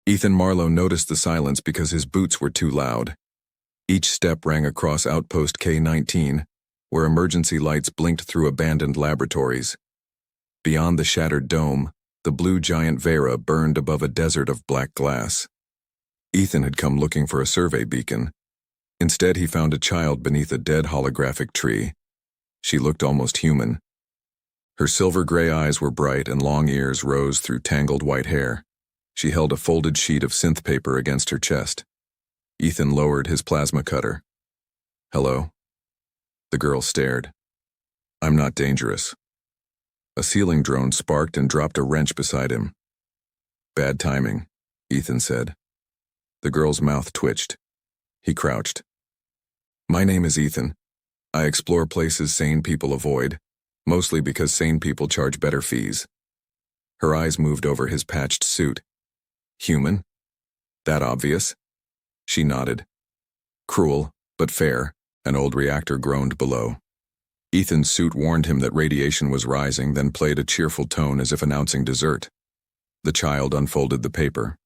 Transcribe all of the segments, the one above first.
Ethan Marlowe noticed the silence because his boots were too loud. Each step rang across Outpost K19, where emergency lights blinked through abandoned laboratories. Beyond the shattered dome, the blue giant Vera burned above a desert of black glass. Ethan had come looking for a survey beacon. Instead, he found a child beneath a dead holographic tree. She looked almost human. Her silver gray eyes were bright and long ears rose through tangled white hair. She held a folded sheet of synth paper against her chest. Ethan lowered his plasma cutter. "Hello?" The girl stared. "I'm not dangerous." A ceiling drone sparked and dropped a wrench beside him. "Bad timing," Ethan said. The girl's mouth twitched. He crouched. "My name is Ethan. I explore places sane people avoid, mostly because sane people charge better fees." Her eyes moved over his patched suit. "Human? That obvious?" She nodded. "Cruel, but fair," an old reactor groaned below. Ethan's suit warned him that radiation was rising, then played a cheerful tone as if announcing dessert. The child unfolded the paper.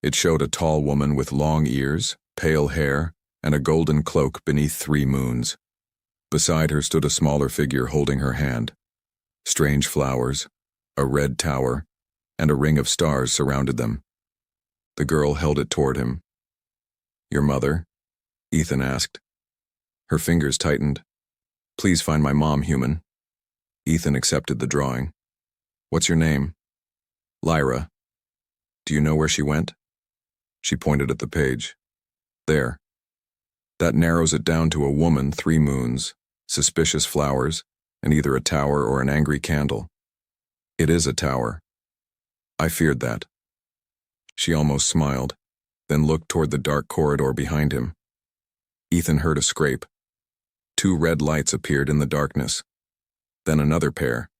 It showed a tall woman with long ears, pale hair, and a golden cloak beneath 3 moons. Beside her stood a smaller figure holding her hand. Strange flowers, a red tower, and a ring of stars surrounded them. The girl held it toward him. "Your mother?" Ethan asked. Her fingers tightened. "Please find my mom, human." Ethan accepted the drawing. "What's your name?" "Lyra." "Do you know where she went?" She pointed at the page. "There. That narrows it down to a woman, 3 moons, suspicious flowers, and either a tower or an angry candle. It is a tower. I feared that." She almost smiled, then looked toward the dark corridor behind him. Ethan heard a scrape. 2 red lights appeared in the darkness. Then another pair.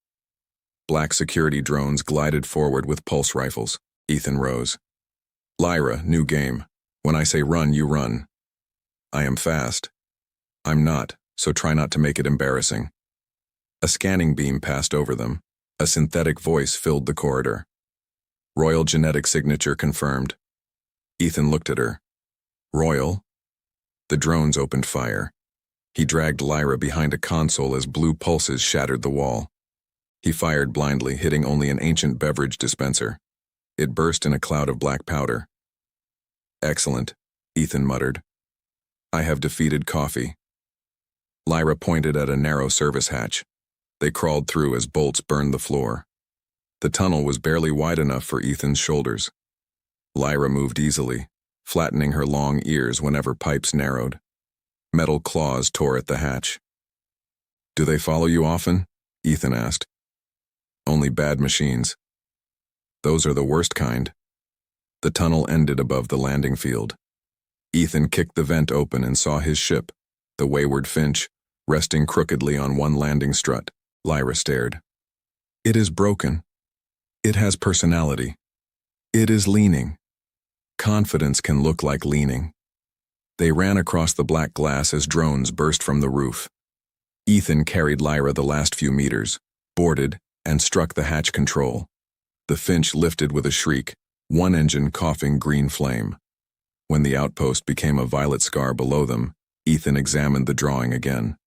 Black security drones glided forward with pulse rifles. Ethan rose. "Lyra, new game. When I say run, you run." "I am fast." "I'm not, so try not to make it embarrassing." A scanning beam passed over them. A synthetic voice filled the corridor. "Royal genetic signature confirmed." Ethan looked at her. "Royal?" The drones opened fire. He dragged Lyra behind a console as blue pulses shattered the wall. He fired blindly, hitting only an ancient beverage dispenser. It burst in a cloud of black powder. "Excellent," Ethan muttered. "I have defeated coffee." Lyra pointed at a narrow service hatch. They crawled through as bolts burned the floor. The tunnel was barely wide enough for Ethan's shoulders. Lyra moved easily, flattening her long ears whenever pipes narrowed. Metal claws tore at the hatch. "Do they follow you often?" Ethan asked. "Only bad machines." "Those are the worst kind." The tunnel ended above the landing field. Ethan kicked the vent open and saw his ship, the Wayward Finch, resting crookedly on one landing strut. Lyra stared. "It is broken. It has personality. It is leaning. Confidence can look like leaning." They ran across the black glass as drones burst from the roof. Ethan carried Lyra the last few meters, boarded, and struck the hatch control. The Finch lifted with a shriek, one engine coughing green flame. When the outpost became a violet scar below them, Ethan examined the drawing again.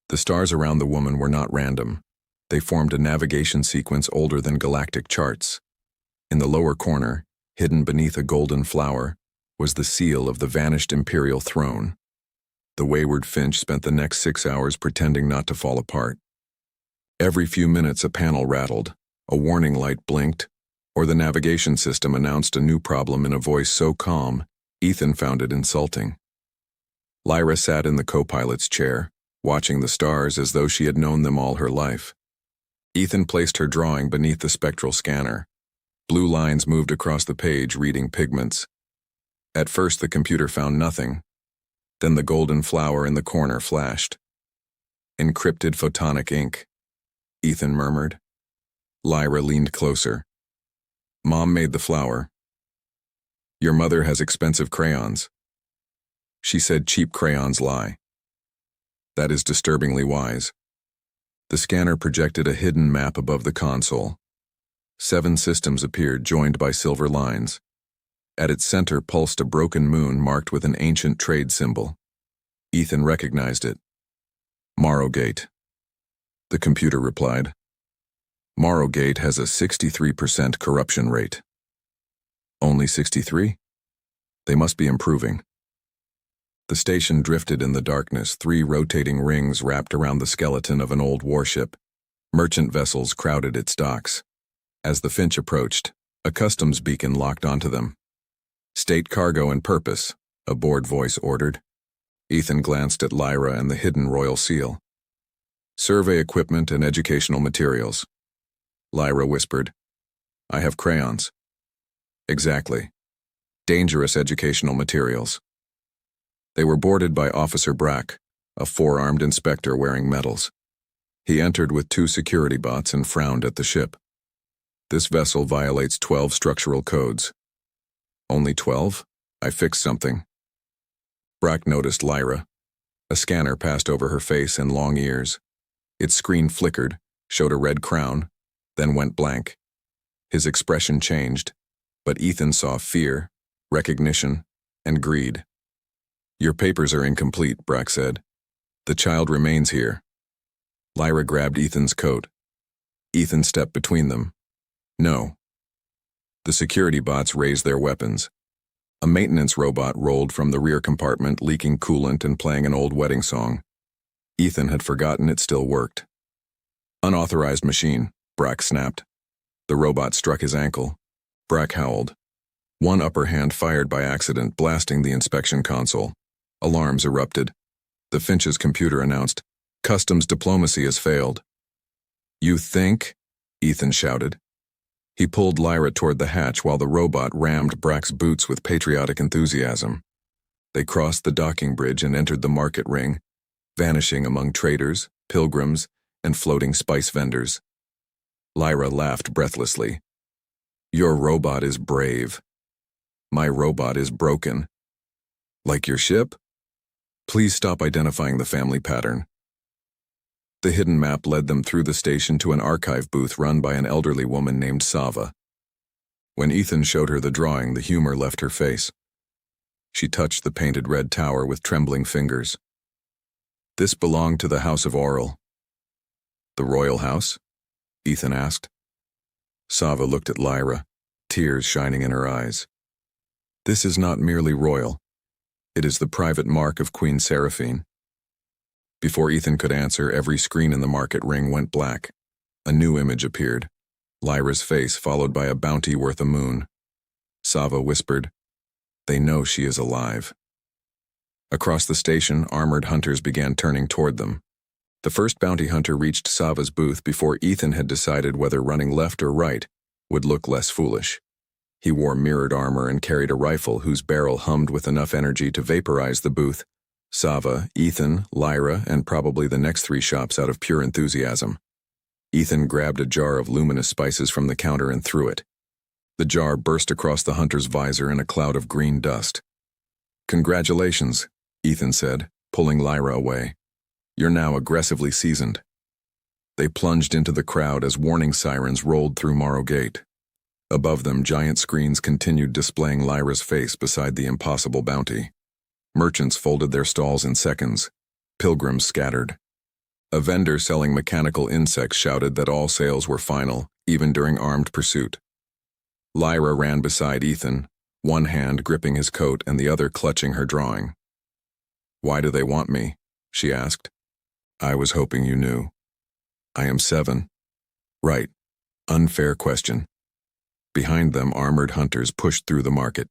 The stars around the woman were not random. They formed a navigation sequence older than galactic charts. In the lower corner, hidden beneath a golden flower, was the seal of the vanished imperial throne. The Wayward Finch spent the next 6 hours pretending not to fall apart. Every few minutes a panel rattled, a warning light blinked, or the navigation system announced a new problem in a voice so calm, Ethan found it insulting. Lyra sat in the co-pilot's chair, watching the stars as though she had known them all her life. Ethan placed her drawing beneath the spectral scanner. Blue lines moved across the page, reading pigments. At first the computer found nothing. Then the golden flower in the corner flashed. "Encrypted photonic ink," Ethan murmured. Lyra leaned closer. "Mom made the flower. Your mother has expensive crayons." She said cheap crayons lie. That is disturbingly wise. The scanner projected a hidden map above the console. 7 systems appeared, joined by silver lines. At its center pulsed a broken moon marked with an ancient trade symbol. Ethan recognized it. Marogate. The computer replied. Marogate has a 63% corruption rate. Only 63? They must be improving. The station drifted in the darkness, 3 rotating rings wrapped around the skeleton of an old warship. Merchant vessels crowded its docks. As the Finch approached, a customs beacon locked onto them. State cargo and purpose, a bored voice ordered. Ethan glanced at Lyra and the hidden royal seal. Survey equipment and educational materials. Lyra whispered. I have crayons. Exactly. Dangerous educational materials. They were boarded by Officer Brack, a 4-armed inspector wearing medals. He entered with 2 security bots and frowned at the ship. This vessel violates 12 structural codes. Only 12? I fixed something. Brack noticed Lyra. A scanner passed over her face and long ears. Its screen flickered, showed a red crown, then went blank. His expression changed, but Ethan saw fear, recognition, and greed. Your papers are incomplete, Brack said. The child remains here. Lyra grabbed Ethan's coat. Ethan stepped between them. No. The security bots raised their weapons. A maintenance robot rolled from the rear compartment, leaking coolant and playing an old wedding song. Ethan had forgotten it still worked. Unauthorized machine, Brack snapped. The robot struck his ankle. Brack howled. One upper hand fired by accident, blasting the inspection console. Alarms erupted. The Finch's computer announced, Customs diplomacy has failed. You think? Ethan shouted. He pulled Lyra toward the hatch while the robot rammed Brack's boots with patriotic enthusiasm. They crossed the docking bridge and entered the market ring, vanishing among traders, pilgrims, and floating spice vendors. Lyra laughed breathlessly. Your robot is brave. My robot is broken. Like your ship? Please stop identifying the family pattern. The hidden map led them through the station to an archive booth run by an elderly woman named Sava. When Ethan showed her the drawing, the humor left her face. She touched the painted red tower with trembling fingers. This belonged to the House of Oral. The royal house? Ethan asked. Sava looked at Lyra, tears shining in her eyes. This is not merely royal. It is the private mark of Queen Seraphine. Before Ethan could answer, every screen in the market ring went black. A new image appeared. Lyra's face followed by a bounty worth a moon. Sava whispered, They know she is alive. Across the station, armored hunters began turning toward them. The first bounty hunter reached Sava's booth before Ethan had decided whether running left or right would look less foolish. He wore mirrored armor and carried a rifle whose barrel hummed with enough energy to vaporize the booth. Sava, Ethan, Lyra, and probably the next 3 shops out of pure enthusiasm. Ethan grabbed a jar of luminous spices from the counter and threw it. The jar burst across the hunter's visor in a cloud of green dust. Congratulations, Ethan said, pulling Lyra away. You're now aggressively seasoned. They plunged into the crowd as warning sirens rolled through Marogate. Above them, giant screens continued displaying Lyra's face beside the impossible bounty. Merchants folded their stalls in seconds. Pilgrims scattered. A vendor selling mechanical insects shouted that all sales were final, even during armed pursuit. Lyra ran beside Ethan, one hand gripping his coat and the other clutching her drawing. Why do they want me? She asked. I was hoping you knew. I am 7. Right. Unfair question. Behind them, armored hunters pushed through the market.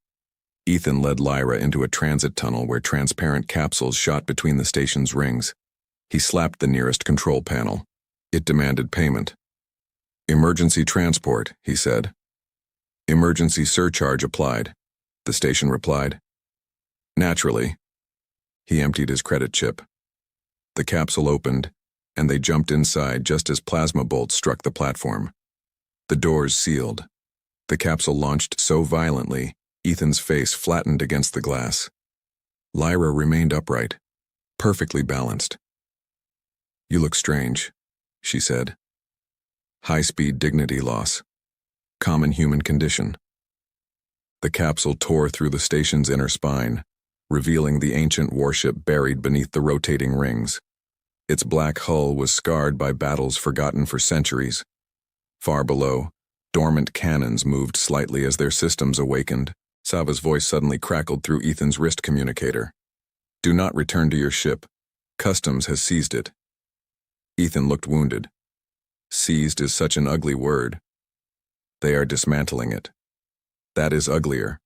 Ethan led Lyra into a transit tunnel where transparent capsules shot between the station's rings. He slapped the nearest control panel. It demanded payment. Emergency transport, he said. Emergency surcharge applied, the station replied. Naturally. He emptied his credit chip. The capsule opened, and they jumped inside just as plasma bolts struck the platform. The doors sealed. The capsule launched so violently, Ethan's face flattened against the glass. Lyra remained upright, perfectly balanced. You look strange, she said. High-speed dignity loss. Common human condition. The capsule tore through the station's inner spine, revealing the ancient warship buried beneath the rotating rings. Its black hull was scarred by battles forgotten for centuries. Far below, dormant cannons moved slightly as their systems awakened. Sava's voice suddenly crackled through Ethan's wrist communicator. "Do not return to your ship. Customs has seized it." Ethan looked wounded. Seized is such an ugly word. They are dismantling it. That is uglier.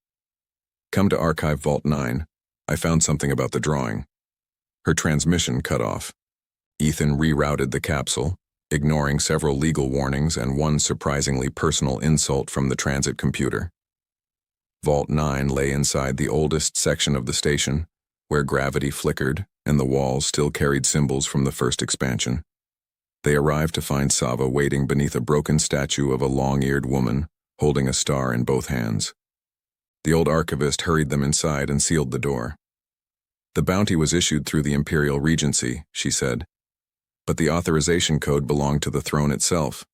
Come to Archive Vault 9. I found something about the drawing. Her transmission cut off. Ethan rerouted the capsule, ignoring several legal warnings and one surprisingly personal insult from the transit computer. Vault 9 lay inside the oldest section of the station, where gravity flickered and the walls still carried symbols from the first expansion. They arrived to find Sava waiting beneath a broken statue of a long-eared woman, holding a star in both hands. The old archivist hurried them inside and sealed the door. "The bounty was issued through the Imperial Regency," she said, "but the authorization code belonged to the throne itself."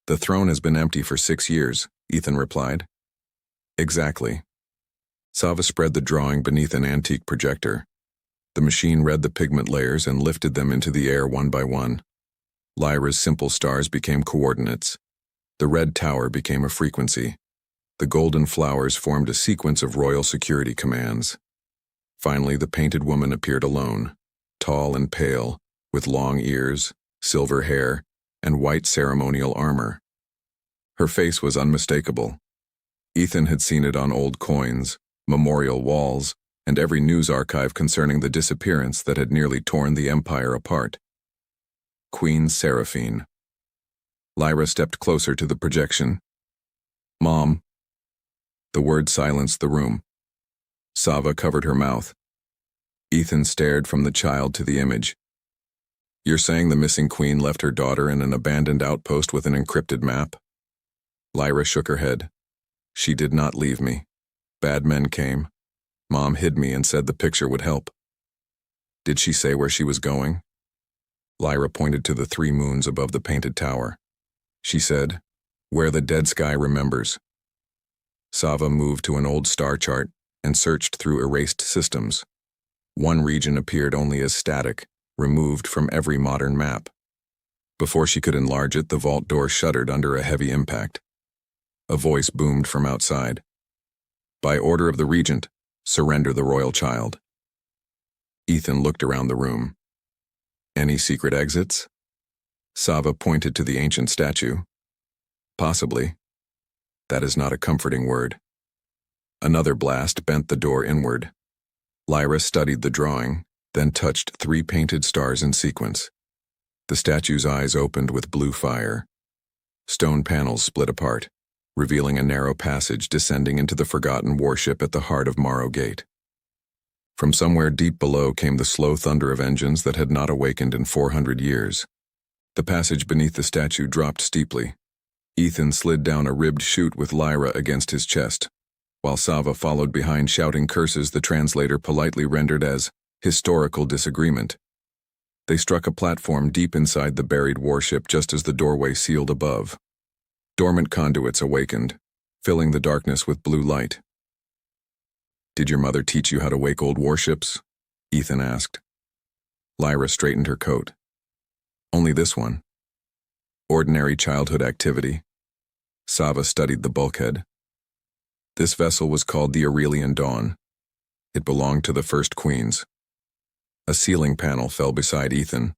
"The throne has been empty for 6 years," Ethan replied. "Exactly." Sava spread the drawing beneath an antique projector. The machine read the pigment layers and lifted them into the air one by one. Lyra's simple stars became coordinates. The red tower became a frequency. The golden flowers formed a sequence of royal security commands. Finally, the painted woman appeared alone, tall and pale, with long ears, silver hair, and white ceremonial armor. Her face was unmistakable. Ethan had seen it on old coins, memorial walls, and every news archive concerning the disappearance that had nearly torn the Empire apart. Queen Seraphine. Lyra stepped closer to the projection. "Mom." The word silenced the room. Sava covered her mouth. Ethan stared from the child to the image. "You're saying the missing queen left her daughter in an abandoned outpost with an encrypted map?" Lyra shook her head. "She did not leave me. Bad men came. Mom hid me and said the picture would help." "Did she say where she was going?" Lyra pointed to the 3 moons above the painted tower. She said, "Where the dead sky remembers." Sava moved to an old star chart and searched through erased systems. One region appeared only as static, removed from every modern map. Before she could enlarge it, the vault door shuddered under a heavy impact. A voice boomed from outside. "By order of the regent, surrender the royal child." Ethan looked around the room. "Any secret exits?" Sava pointed to the ancient statue. "Possibly. That is not a comforting word." Another blast bent the door inward. Lyra studied the drawing, then touched 3 painted stars in sequence. The statue's eyes opened with blue fire. Stone panels split apart, revealing a narrow passage descending into the forgotten warship at the heart of Marogate. From somewhere deep below came the slow thunder of engines that had not awakened in 400 years. The passage beneath the statue dropped steeply. Ethan slid down a ribbed chute with Lyra against his chest, while Sava followed behind shouting curses the translator politely rendered as historical disagreement. They struck a platform deep inside the buried warship just as the doorway sealed above. Dormant conduits awakened, filling the darkness with blue light. "Did your mother teach you how to wake old warships?" Ethan asked. Lyra straightened her coat. "Only this one. Ordinary childhood activity." Sava studied the bulkhead. This vessel was called the Aurelian Dawn. It belonged to the first queens. A ceiling panel fell beside Ethan.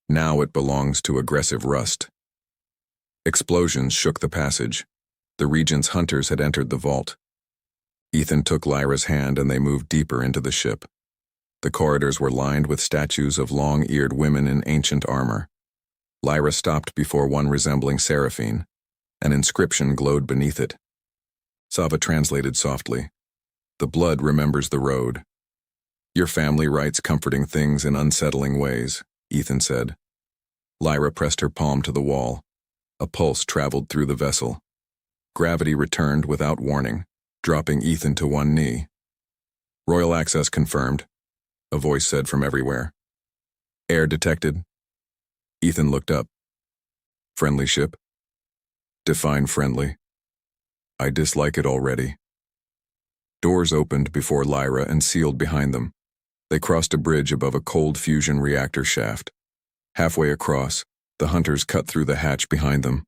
Now it belongs to aggressive rust. Explosions shook the passage. The regent's hunters had entered the vault. Ethan took Lyra's hand and they moved deeper into the ship. The corridors were lined with statues of long-eared women in ancient armor. Lyra stopped before one resembling Seraphine. An inscription glowed beneath it. Sava translated softly. "The blood remembers the road." "Your family writes comforting things in unsettling ways," Ethan said. Lyra pressed her palm to the wall. A pulse traveled through the vessel. Gravity returned without warning, dropping Ethan to one knee. "Royal access confirmed," a voice said from everywhere. "Air detected." Ethan looked up. "Friendly ship?" "Define friendly." "I dislike it already," Doors opened before Lyra and sealed behind them. They crossed a bridge above a cold fusion reactor shaft. Halfway across, the hunters cut through the hatch behind them.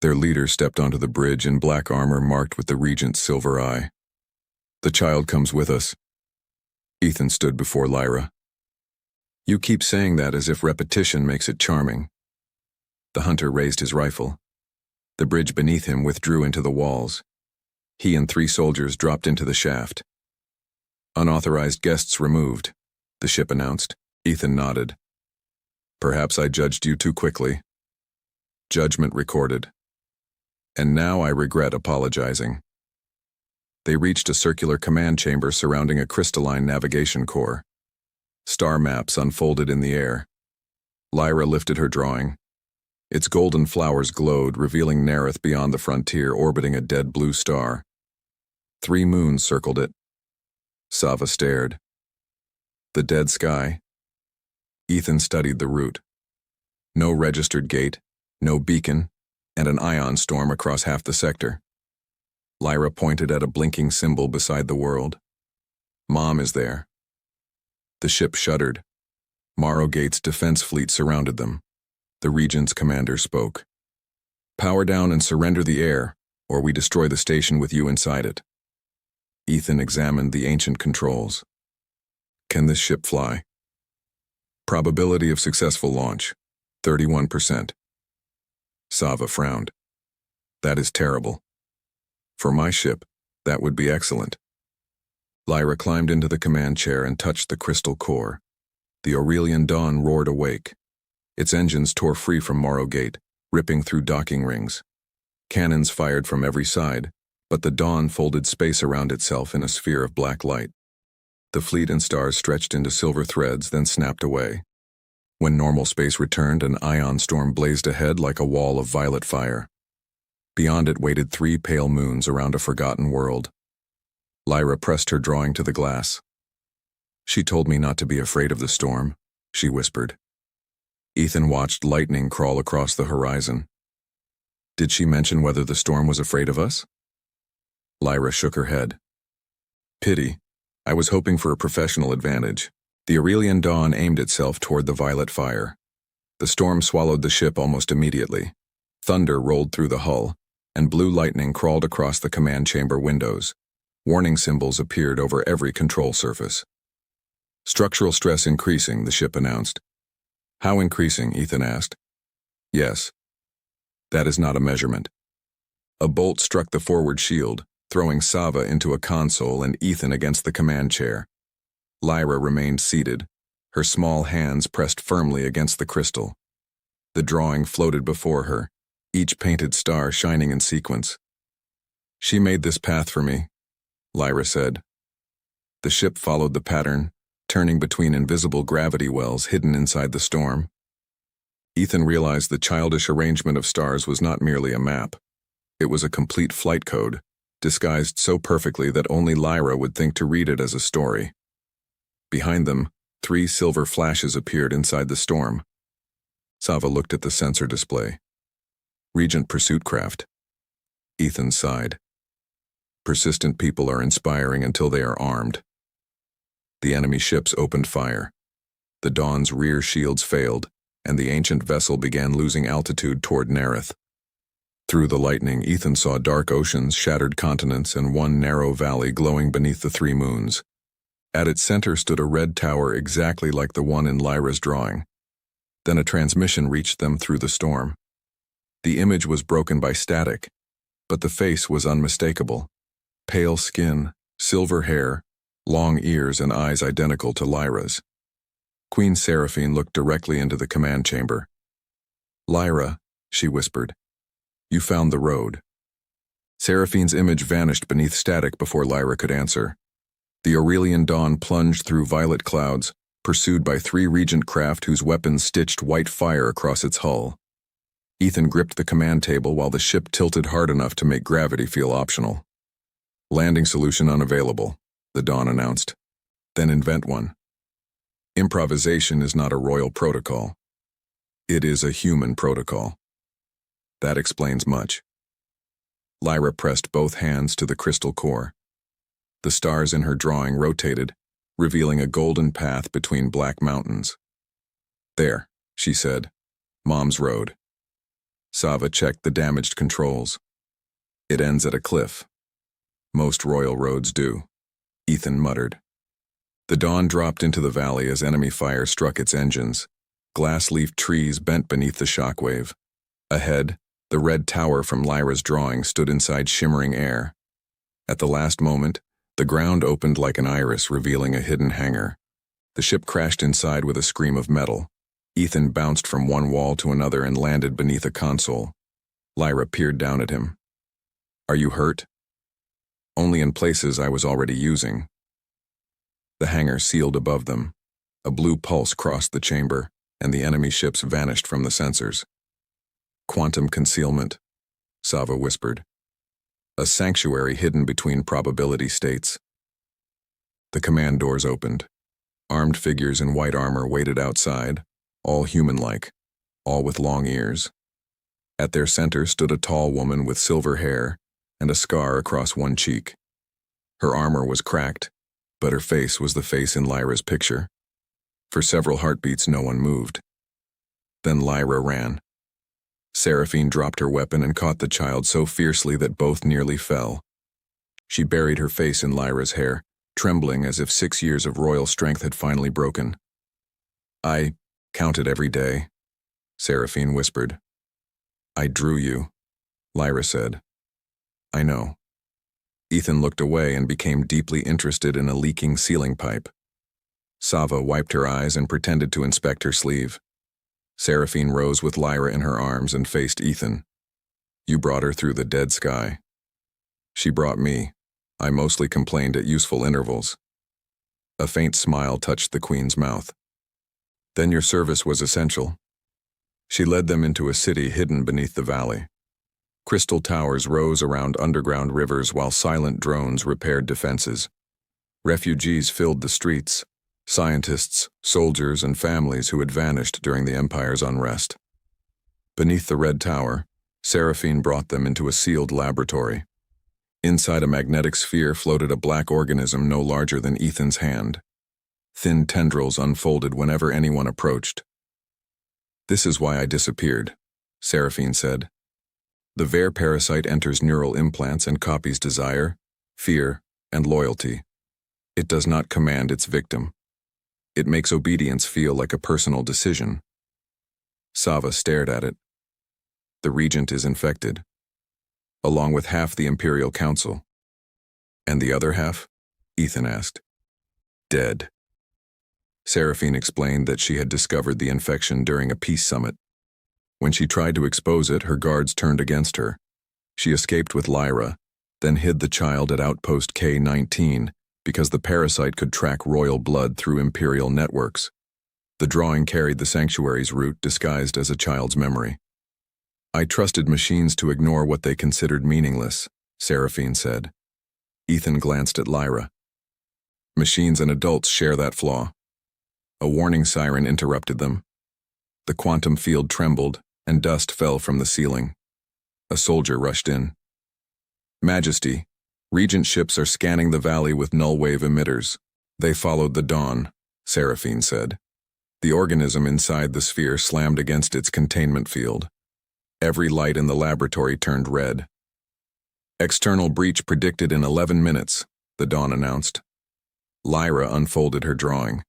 Their leader stepped onto the bridge in black armor marked with the Regent's silver eye. "The child comes with us." Ethan stood before Lyra. "You keep saying that as if repetition makes it charming." The hunter raised his rifle. The bridge beneath him withdrew into the walls. He and 3 soldiers dropped into the shaft. "Unauthorized guests removed," the ship announced. Ethan nodded. "Perhaps I judged you too quickly." Judgment recorded. "And now I regret apologizing." They reached a circular command chamber surrounding a crystalline navigation core. Star maps unfolded in the air. Lyra lifted her drawing. Its golden flowers glowed, revealing Nerith beyond the frontier, orbiting a dead blue star. 3 moons circled it. Sava stared. The dead sky. Ethan studied the route. No registered gate, no beacon, and an ion storm across half the sector. Lyra pointed at a blinking symbol beside the world. "Mom is there." The ship shuddered. Marogate's defense fleet surrounded them. The Regent's commander spoke. "Power down and surrender the air, or we destroy the station with you inside it." Ethan examined the ancient controls. "Can this ship fly?" "Probability of successful launch, 31%. Sava frowned. "That is terrible. For my ship, that would be excellent." Lyra climbed into the command chair and touched the crystal core. The Aurelian Dawn roared awake. Its engines tore free from Marogate, ripping through docking rings. Cannons fired from every side, but the Dawn folded space around itself in a sphere of black light. The fleet and stars stretched into silver threads, then snapped away. When normal space returned, an ion storm blazed ahead like a wall of violet fire. Beyond it waited 3 pale moons around a forgotten world. Lyra pressed her drawing to the glass. "She told me not to be afraid of the storm," she whispered. Ethan watched lightning crawl across the horizon. "Did she mention whether the storm was afraid of us?" Lyra shook her head. "Pity. I was hoping for a professional advantage." The Aurelian Dawn aimed itself toward the violet fire. The storm swallowed the ship almost immediately. Thunder rolled through the hull, and blue lightning crawled across the command chamber windows. Warning symbols appeared over every control surface. "Structural stress increasing," the ship announced. "How increasing?" Ethan asked. "Yes. That is not a measurement." A bolt struck the forward shield, throwing Sava into a console and Ethan against the command chair. Lyra remained seated, her small hands pressed firmly against the crystal. The drawing floated before her, each painted star shining in sequence. "She made this path for me," Lyra said. The ship followed the pattern, turning between invisible gravity wells hidden inside the storm. Ethan realized the childish arrangement of stars was not merely a map. It was a complete flight code, disguised so perfectly that only Lyra would think to read it as a story. Behind them, 3 silver flashes appeared inside the storm. Sava looked at the sensor display. "Regent pursuit craft." Ethan sighed. "Persistent people are inspiring until they are armed." The enemy ships opened fire. The Dawn's rear shields failed, and the ancient vessel began losing altitude toward Nerith. Through the lightning, Ethan saw dark oceans, shattered continents, and one narrow valley glowing beneath the 3 moons. At its center stood a red tower exactly like the one in Lyra's drawing. Then a transmission reached them through the storm. The image was broken by static, but the face was unmistakable. Pale skin, silver hair, long ears and eyes identical to Lyra's. Queen Seraphine looked directly into the command chamber. "Lyra," she whispered, "you found the road." Seraphine's image vanished beneath static before Lyra could answer. The Aurelian Dawn plunged through violet clouds, pursued by 3 Regent craft whose weapons stitched white fire across its hull. Ethan gripped the command table while the ship tilted hard enough to make gravity feel optional. "Landing solution unavailable," the Dawn announced. "Then invent one." Improvisation is not a royal protocol. It is a human protocol. That explains much. Lyra pressed both hands to the crystal core. The stars in her drawing rotated, revealing a golden path between black mountains. "There," she said. "Mom's road." Sava checked the damaged controls. "It ends at a cliff. Most royal roads do," Ethan muttered. The dawn dropped into the valley as enemy fire struck its engines. Glass-leafed trees bent beneath the shockwave. Ahead, the red tower from Lyra's drawing stood inside shimmering air. At the last moment, the ground opened like an iris, revealing a hidden hangar. The ship crashed inside with a scream of metal. Ethan bounced from one wall to another and landed beneath a console. Lyra peered down at him. "Are you hurt?" "Only in places I was already using." The hangar sealed above them. A blue pulse crossed the chamber, and the enemy ships vanished from the sensors. "Quantum concealment," Sava whispered. "A sanctuary hidden between probability states." The command doors opened. Armed figures in white armor waited outside, all human-like, all with long ears. At their center stood a tall woman with silver hair and a scar across one cheek. Her armor was cracked, but her face was the face in Lyra's picture. For several heartbeats, no one moved. Then Lyra ran. Seraphine dropped her weapon and caught the child so fiercely that both nearly fell. She buried her face in Lyra's hair, trembling as if 6 years of royal strength had finally broken. "I counted every day," Seraphine whispered. "I drew you," Lyra said. "I know." Ethan looked away and became deeply interested in a leaking ceiling pipe. Sava wiped her eyes and pretended to inspect her sleeve. Seraphine rose with Lyra in her arms and faced Ethan. "You brought her through the dead sky." "She brought me. I mostly complained at useful intervals." A faint smile touched the Queen's mouth. "Then your service was essential." She led them into a city hidden beneath the valley. Crystal towers rose around underground rivers while silent drones repaired defenses. Refugees filled the streets, scientists, soldiers, and families who had vanished during the Empire's unrest. Beneath the red tower, Seraphine brought them into a sealed laboratory. Inside a magnetic sphere floated a black organism no larger than Ethan's hand. Thin tendrils unfolded whenever anyone approached. "This is why I disappeared," Seraphine said. "The Ver parasite enters neural implants and copies desire, fear, and loyalty. It does not command its victim. It makes obedience feel like a personal decision." Sava stared at it. "The regent is infected, along with half the Imperial Council." "And the other half?" Ethan asked. "Dead." Seraphine explained that she had discovered the infection during a peace summit. When she tried to expose it, her guards turned against her. She escaped with Lyra, then hid the child at Outpost K19 because the parasite could track royal blood through Imperial networks. The drawing carried the sanctuary's route disguised as a child's memory. "I trusted machines to ignore what they considered meaningless," Seraphine said. Ethan glanced at Lyra. "Machines and adults share that flaw." A warning siren interrupted them. The quantum field trembled, and dust fell from the ceiling. A soldier rushed in. "Majesty, Regent ships are scanning the valley with null wave emitters." "They followed the dawn," Seraphine said. The organism inside the sphere slammed against its containment field. Every light in the laboratory turned red. "External breach predicted in 11 minutes, the dawn announced. Lyra unfolded her drawing.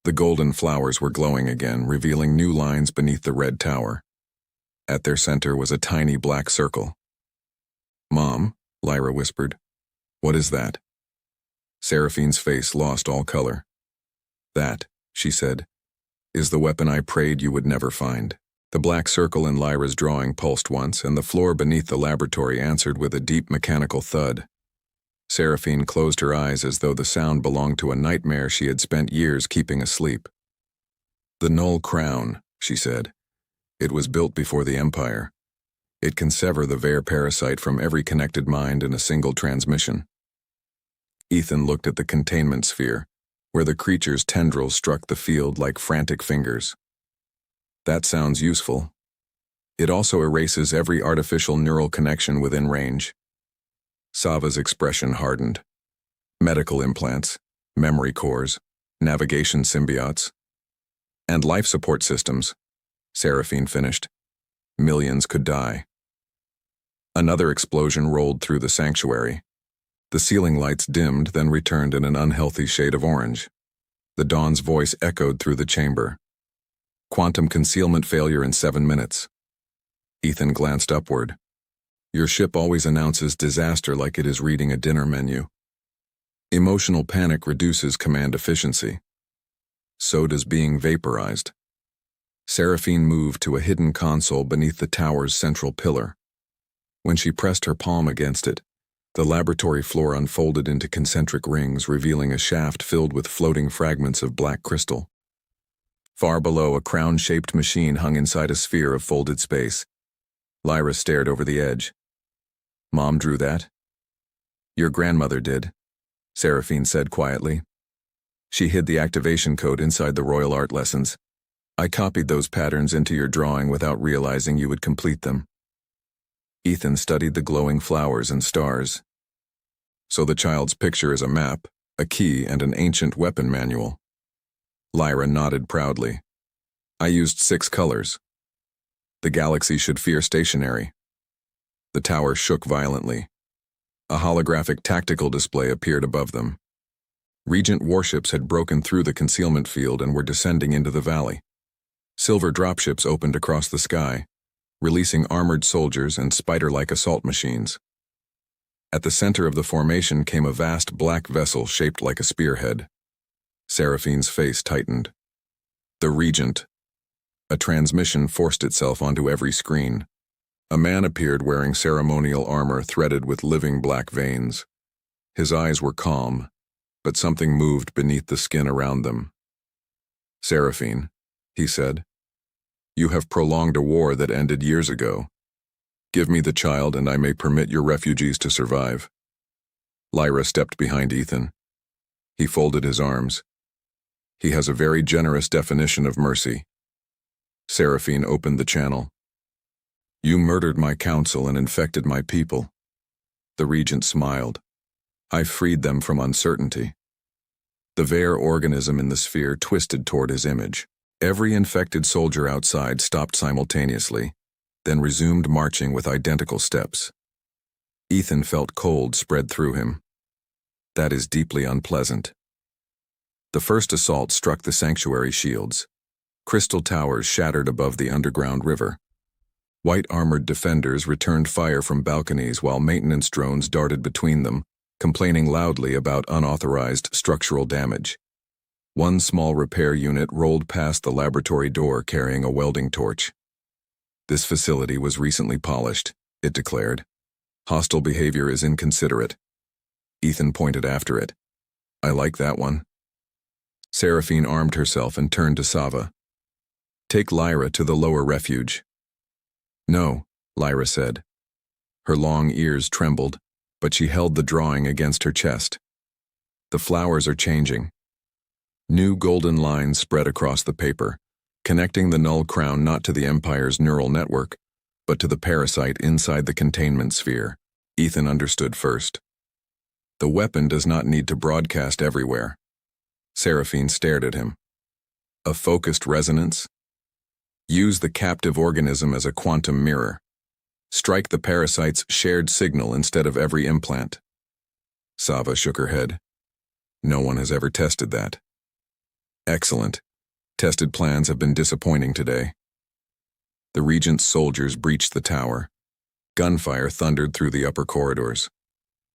The golden flowers were glowing again, revealing new lines beneath the red tower. At their center was a tiny black circle. "Mom," Lyra whispered. "What is that?" Seraphine's face lost all color. "That," she said, "is the weapon I prayed you would never find." The black circle in Lyra's drawing pulsed once, and the floor beneath the laboratory answered with a deep mechanical thud. Seraphine closed her eyes as though the sound belonged to a nightmare she had spent years keeping asleep. "The Null crown," she said. "It was built before the Empire. It can sever the Ver parasite from every connected mind in a single transmission." Ethan looked at the containment sphere, where the creature's tendrils struck the field like frantic fingers. "That sounds useful. It also erases every artificial neural connection within range." Sava's expression hardened. medical implants, memory cores, navigation symbiotes, and life support systems, Seraphine finished. Millions could die. Another explosion rolled through the sanctuary. The ceiling lights dimmed, then returned in an unhealthy shade of orange. The Dawn's voice echoed through the chamber. Quantum concealment failure in 7 minutes. Ethan glanced upward. Your ship always announces disaster like it is reading a dinner menu. Emotional panic reduces command efficiency. So does being vaporized. Seraphine moved to a hidden console beneath the tower's central pillar. When she pressed her palm against it, the laboratory floor unfolded into concentric rings, revealing a shaft filled with floating fragments of black crystal. Far below, a crown-shaped machine hung inside a sphere of folded space. Lyra stared over the edge. Mom drew that? Your grandmother did, Seraphine said quietly. She hid the activation code inside the royal art lessons. I copied those patterns into your drawing without realizing you would complete them. Ethan studied the glowing flowers and stars. So the child's picture is a map, a key, and an ancient weapon manual. Lyra nodded proudly. I used 6 colors. The galaxy should fear stationary. The tower shook violently. A holographic tactical display appeared above them. Regent warships had broken through the concealment field and were descending into the valley. Silver dropships opened across the sky, releasing armored soldiers and spider-like assault machines. At the center of the formation came a vast black vessel shaped like a spearhead. Seraphine's face tightened. The Regent. A transmission forced itself onto every screen. A man appeared wearing ceremonial armor threaded with living black veins. His eyes were calm, but something moved beneath the skin around them. Seraphine, he said, you have prolonged a war that ended years ago. Give me the child and I may permit your refugees to survive. Lyra stepped behind Ethan. He folded his arms. He has a very generous definition of mercy. Seraphine opened the channel. You murdered my council and infected my people. The Regent smiled. I freed them from uncertainty. The Vare organism in the sphere twisted toward his image. Every infected soldier outside stopped simultaneously, then resumed marching with identical steps. Ethan felt cold spread through him. That is deeply unpleasant. The first assault struck the sanctuary shields. Crystal towers shattered above the underground river. White armored defenders returned fire from balconies while maintenance drones darted between them, complaining loudly about unauthorized structural damage. One small repair unit rolled past the laboratory door carrying a welding torch. This facility was recently polished, it declared. Hostile behavior is inconsiderate. Ethan pointed after it. I like that one. Seraphine armed herself and turned to Sava. Take Lyra to the lower refuge. No, Lyra said. Her long ears trembled, but she held the drawing against her chest. The flowers are changing. New golden lines spread across the paper, connecting the Null crown not to the Empire's neural network, but to the parasite inside the containment sphere. Ethan understood first. The weapon does not need to broadcast everywhere. Seraphine stared at him. A focused resonance? Use the captive organism as a quantum mirror. Strike the parasite's shared signal instead of every implant. Sava shook her head. No one has ever tested that. Excellent. Tested plans have been disappointing today. The Regent's soldiers breached the tower. Gunfire thundered through the upper corridors.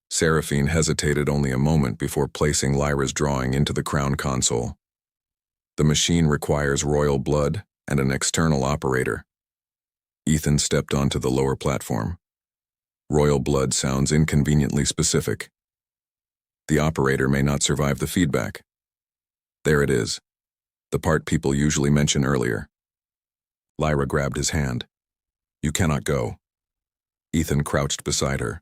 Seraphine hesitated only a moment before placing Lyra's drawing into the crown console. The machine requires royal blood and an external operator. Ethan stepped onto the lower platform. Royal blood sounds inconveniently specific. The operator may not survive the feedback. There it is, the part people usually mention earlier. Lyra grabbed his hand. You cannot go. Ethan crouched beside her.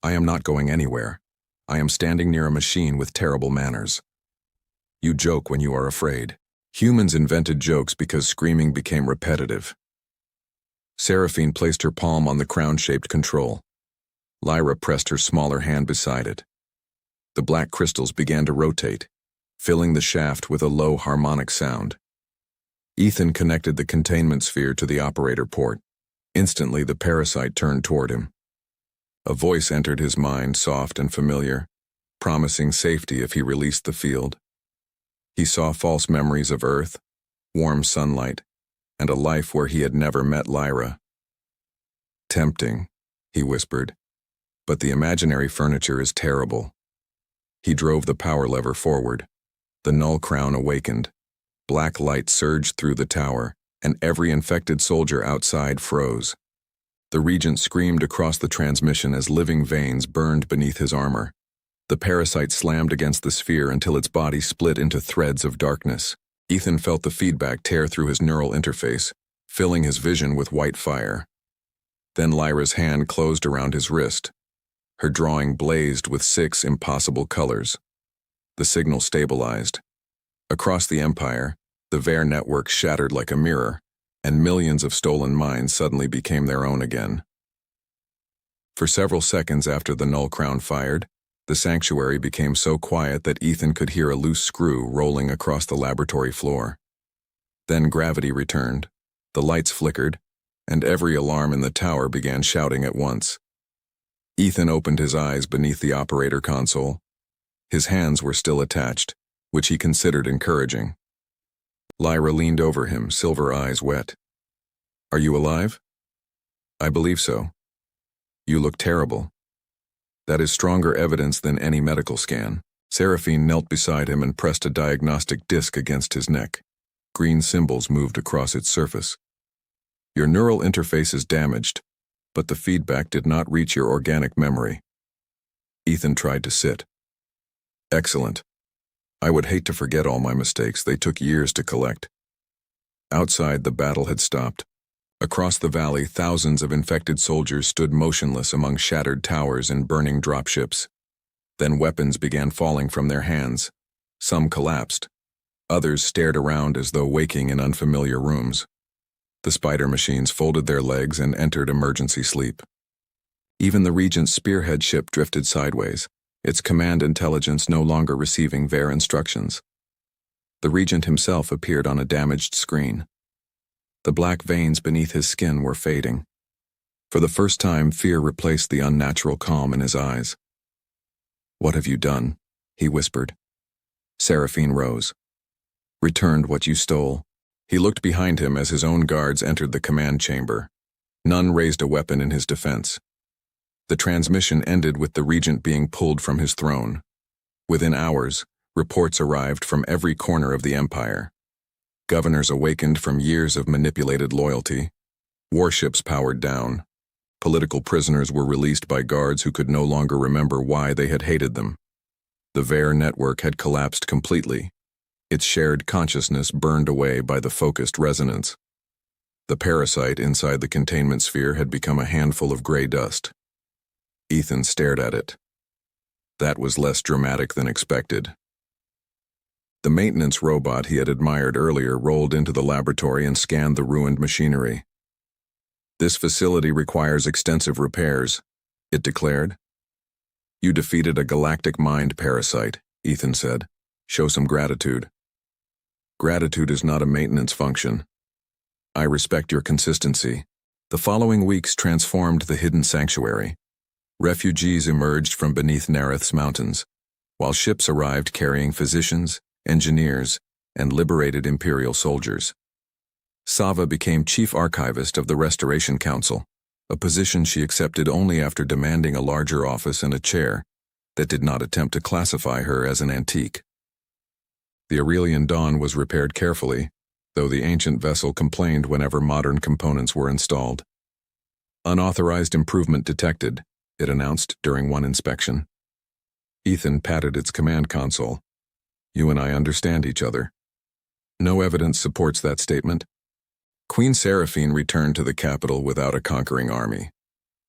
I am not going anywhere. I am standing near a machine with terrible manners. You joke when you are afraid. Humans invented jokes because screaming became repetitive. Seraphine placed her palm on the crown-shaped control. Lyra pressed her smaller hand beside it. The black crystals began to rotate, filling the shaft with a low harmonic sound. Ethan connected the containment sphere to the operator port. Instantly, the parasite turned toward him. A voice entered his mind, soft and familiar, promising safety if he released the field. He saw false memories of Earth, warm sunlight, and a life where he had never met Lyra. "Tempting," he whispered, "but the imaginary furniture is terrible." He drove the power lever forward. The Null crown awakened. Black light surged through the tower, and every infected soldier outside froze. The Regent screamed across the transmission as living veins burned beneath his armor. The parasite slammed against the sphere until its body split into threads of darkness. Ethan felt the feedback tear through his neural interface, filling his vision with white fire. Then Lyra's hand closed around his wrist. Her drawing blazed with 6 impossible colors. The signal stabilized. Across the Empire, the Ver network shattered like a mirror, and millions of stolen minds suddenly became their own again. For several seconds after the Null crown fired, the sanctuary became so quiet that Ethan could hear a loose screw rolling across the laboratory floor. Then gravity returned, the lights flickered, and every alarm in the tower began shouting at once. Ethan opened his eyes beneath the operator console. His hands were still attached, which he considered encouraging. Lyra leaned over him, silver eyes wet. "Are you alive?" "I believe so." "You look terrible." "That is stronger evidence than any medical scan." Seraphine knelt beside him and pressed a diagnostic disc against his neck. Green symbols moved across its surface. "Your neural interface is damaged, but the feedback did not reach your organic memory." Ethan tried to sit. "Excellent. I would hate to forget all my mistakes. They took years to collect." Outside, the battle had stopped. Across the valley, thousands of infected soldiers stood motionless among shattered towers and burning dropships. Then weapons began falling from their hands. Some collapsed. Others stared around as though waking in unfamiliar rooms. The spider machines folded their legs and entered emergency sleep. Even the Regent's spearhead ship drifted sideways, its command intelligence no longer receiving Ver instructions. The Regent himself appeared on a damaged screen. The black veins beneath his skin were fading. For the first time, fear replaced the unnatural calm in his eyes. "What have you done?" he whispered. Seraphine rose. "Returned what you stole." He looked behind him as his own guards entered the command chamber. None raised a weapon in his defense. The transmission ended with the Regent being pulled from his throne. Within hours, reports arrived from every corner of the Empire. Governors awakened from years of manipulated loyalty. Warships powered down. Political prisoners were released by guards who could no longer remember why they had hated them. The Ver network had collapsed completely. Its shared consciousness burned away by the focused resonance. The parasite inside the containment sphere had become a handful of gray dust. Ethan stared at it. That was less dramatic than expected. The maintenance robot he had admired earlier rolled into the laboratory and scanned the ruined machinery. "This facility requires extensive repairs," it declared. "You defeated a galactic mind parasite," Ethan said. "Show some gratitude." "Gratitude is not a maintenance function. I respect your consistency." The following weeks transformed the hidden sanctuary. Refugees emerged from beneath Nareth's mountains, while ships arrived carrying physicians, engineers, and liberated Imperial soldiers. Sava became chief archivist of the Restoration Council, a position she accepted only after demanding a larger office and a chair that did not attempt to classify her as an antique. The Aurelian Dawn was repaired carefully, though the ancient vessel complained whenever modern components were installed. "Unauthorized improvement detected," it announced during one inspection. Ethan patted its command console. "You and I understand each other." "No evidence supports that statement." Queen Seraphine returned to the capital without a conquering army.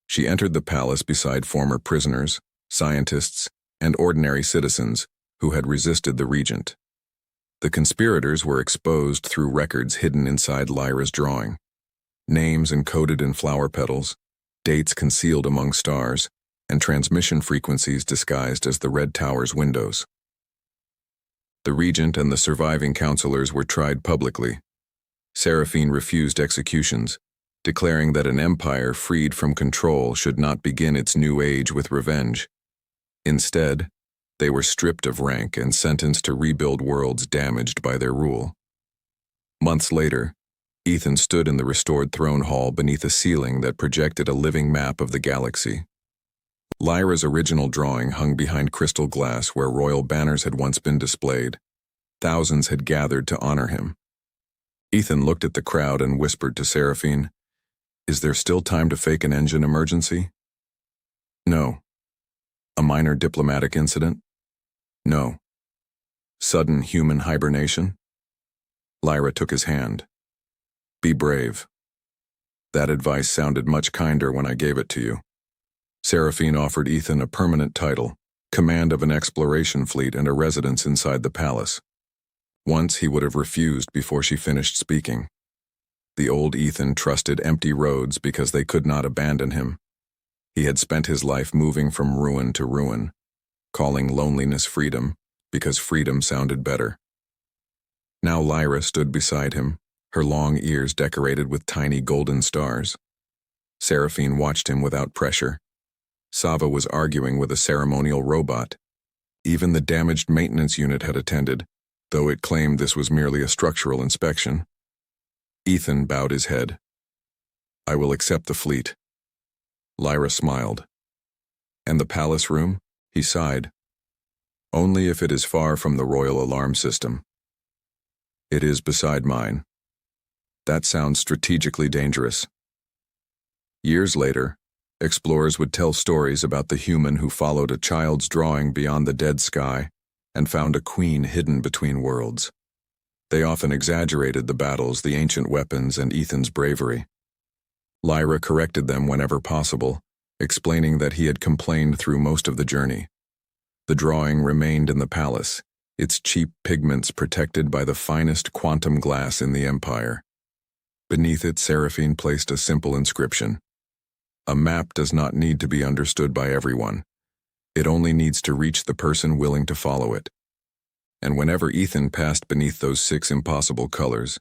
She entered the palace beside former prisoners, scientists, and ordinary citizens who had resisted the regent. The conspirators were exposed through records hidden inside Lyra's drawing. Names encoded in flower petals, dates concealed among stars, and transmission frequencies disguised as the Red Tower's windows. The regent and the surviving counselors were tried publicly. Seraphine refused executions, declaring that an empire freed from control should not begin its new age with revenge. Instead, they were stripped of rank and sentenced to rebuild worlds damaged by their rule. Months later, Ethan stood in the restored throne hall beneath a ceiling that projected a living map of the galaxy. Lyra's original drawing hung behind crystal glass where royal banners had once been displayed. Thousands had gathered to honor him. Ethan looked at the crowd and whispered to Seraphine, "Is there still time to fake an engine emergency?" "No." "A minor diplomatic incident?" "No." "Sudden human hibernation?" Lyra took his hand. "Be brave." "That advice sounded much kinder when I gave it to you." Seraphine offered Ethan a permanent title, command of an exploration fleet and a residence inside the palace. Once he would have refused before she finished speaking. The old Ethan trusted empty roads because they could not abandon him. He had spent his life moving from ruin to ruin, calling loneliness freedom because freedom sounded better. Now Lyra stood beside him, her long ears decorated with tiny golden stars. Seraphine watched him without pressure. Sava was arguing with a ceremonial robot. Even the damaged maintenance unit had attended, though it claimed this was merely a structural inspection. Ethan bowed his head. "I will accept the fleet." Lyra smiled. "And the palace room?" He sighed. "Only if it is far from the royal alarm system." "It is beside mine." "That sounds strategically dangerous." Years later, explorers would tell stories about the human who followed a child's drawing beyond the dead sky and found a queen hidden between worlds. They often exaggerated the battles, the ancient weapons, and Ethan's bravery. Lyra corrected them whenever possible, explaining that he had complained through most of the journey. The drawing remained in the palace, its cheap pigments protected by the finest quantum glass in the empire. Beneath it, Seraphine placed a simple inscription. "A map does not need to be understood by everyone. It only needs to reach the person willing to follow it." And whenever Ethan passed beneath those 6 impossible colors,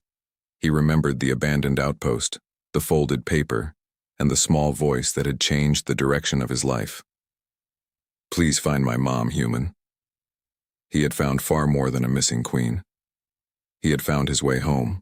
he remembered the abandoned outpost, the folded paper, and the small voice that had changed the direction of his life. "Please find my mom, human." He had found far more than a missing queen. He had found his way home.